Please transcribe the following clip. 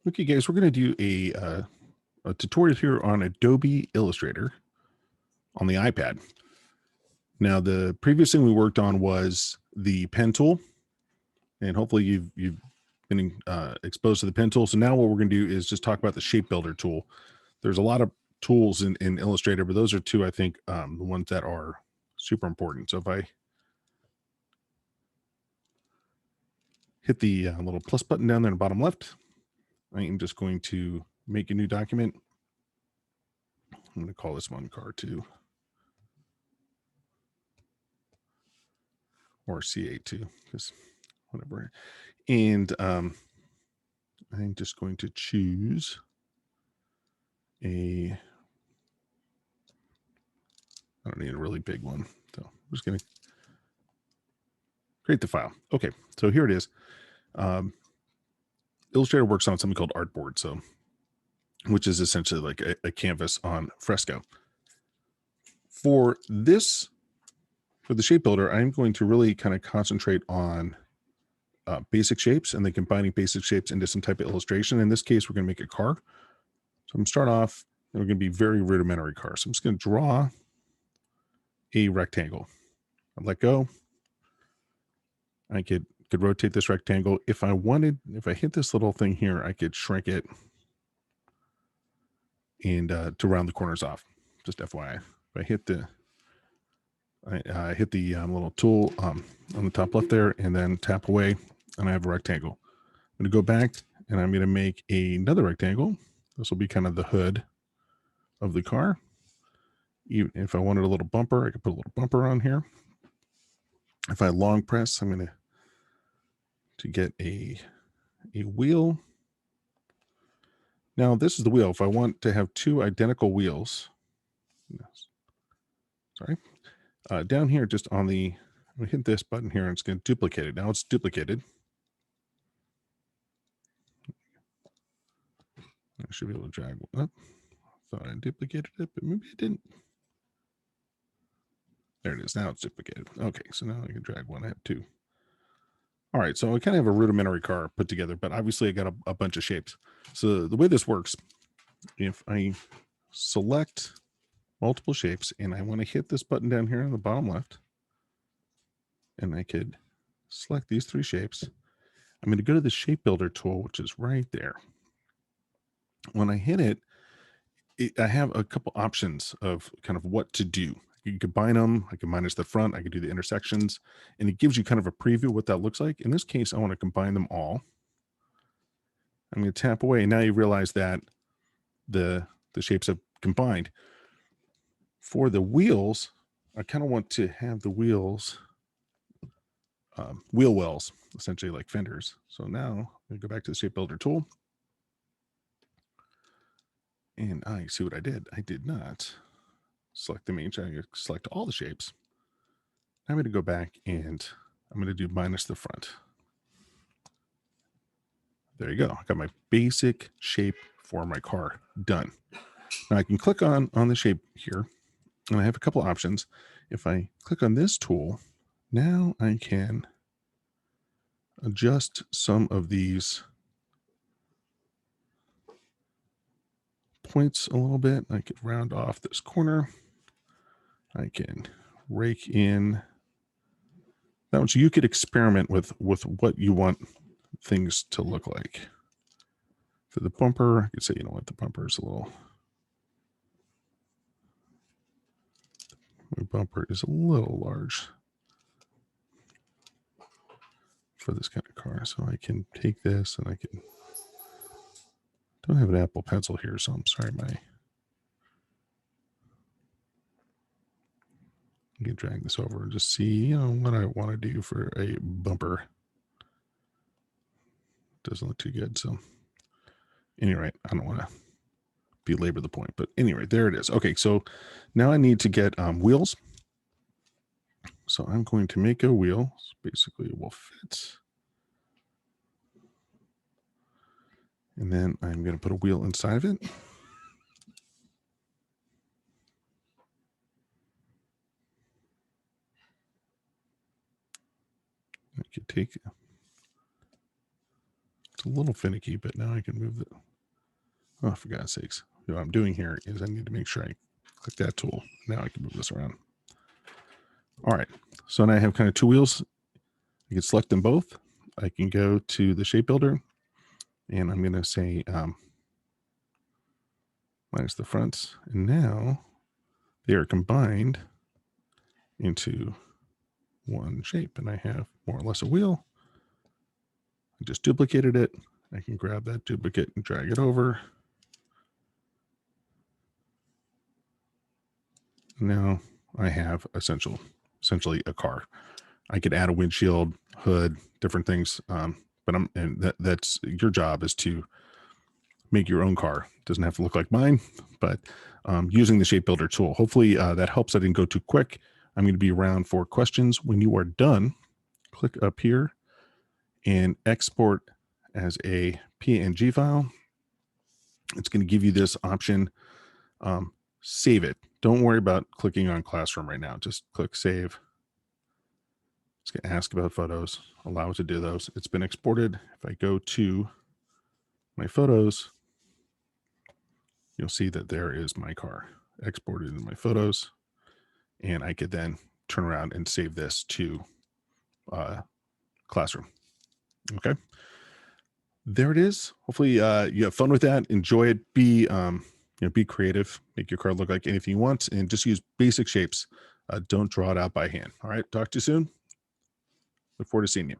Okay, guys, we're going to do a tutorial here on Adobe Illustrator on the iPad. Now, the previous thing we worked on was the pen tool, and hopefully you've been exposed to the pen tool. So now what we're going to do is just talk about the shape builder tool. There's a lot of tools in Illustrator, but those are two, I think, the ones that are super important. So if I hit the little plus button down there in the bottom left, I am just going to make a new document. I'm going to call this one car 2 or CA2, because whatever. And I'm just going to choose I don't need a really big one. So I'm just going to create the file. Okay, so here it is. Illustrator works on something called artboard, so which is essentially like a canvas on Fresco. For the shape builder, I'm going to really kind of concentrate on basic shapes and then combining basic shapes into some type of illustration. In this case, we're going to make a car. So I'm going to start off, and we're going to be very rudimentary car. So I'm just going to draw a rectangle. I let go. I could rotate this rectangle. If I hit this little thing here, I could shrink it and to round the corners off. Just FYI. If I hit the little tool on the top left there and then tap away, and I have a rectangle. I'm going to go back and I'm going to make another rectangle. This will be kind of the hood of the car. Even if I wanted a little bumper, I could put a little bumper on here. If I long press, I'm going to get a wheel. Now this is the wheel. If I want to have two identical wheels, sorry, down here, just on the, I'm going to hit this button here and it's going to duplicate it. Now it's duplicated. I should be able to drag one up. Thought I duplicated it, but maybe I didn't. There it is. Now it's duplicated. Okay, so now I can drag one. I have two. All right, so I kind of have a rudimentary car put together, but obviously I got a bunch of shapes. So the way this works, if I select multiple shapes and I want to hit this button down here on the bottom left, and I could select these 3 shapes, I'm going to go to the shape builder tool, which is right there. When I hit it, I have a couple options of kind of what to do. You can combine them. I can minus the front. I can do the intersections, and it gives you kind of a preview of what that looks like. In this case, I want to combine them all. I'm going to tap away, and now you realize that the shapes have combined. For the wheels, I kind of want to have the wheels wheel wells, essentially like fenders. So now I go back to the shape builder tool, and I see what I did. I did not select the main shape. I select all the shapes. I'm going to go back and I'm going to do minus the front. There you go. I got my basic shape for my car done. Now I can click on the shape here, and I have a couple options. If I click on this tool, now I can adjust some of these points a little bit. I could round off this corner. I can rake in. Now, so you could experiment with what you want things to look like. For the bumper, I could say, you know what, the bumper is a little, my bumper is a little large for this kind of car. So I can take this and I can, don't have an Apple Pencil here, so I'm sorry, I can drag this over and just see, you know, what I want to do for a bumper. Doesn't look too good. So anyway, I don't want to belabor the point, but anyway, there it is. Okay, so now I need to get wheels. So I'm going to make a wheel. So basically, it will fit. And then I'm going to put a wheel inside of it. I could take It's a little finicky, but now I can move it. Oh, for God's sakes. What I'm doing here is I need to make sure I click that tool. Now I can move this around. All right. So now I have kind of two wheels. I can select them both. I can go to the shape builder and I'm going to say minus the fronts. And now they are combined into one shape. And I have more or less a wheel. I just duplicated it. I can grab that duplicate and drag it over. Now I have essentially a car. I could add a windshield, hood, different things. But that's your job is to make your own car. It doesn't have to look like mine, but using the shape builder tool. Hopefully that helps. I didn't go too quick. I'm going to be around for questions. When you are done, click up here and export as a PNG file. It's going to give you this option. Save it. Don't worry about clicking on Classroom right now. Just click Save. It's going to ask about photos. Allow it to do those. It's been exported. If I go to my photos, you'll see that there is my car exported in my photos. And I could then turn around and save this to Classroom. Okay. There it is. Hopefully you have fun with that. Enjoy it. Be creative. Make your car look like anything you want, and just use basic shapes. Don't draw it out by hand. All right. Talk to you soon. Look forward to seeing you.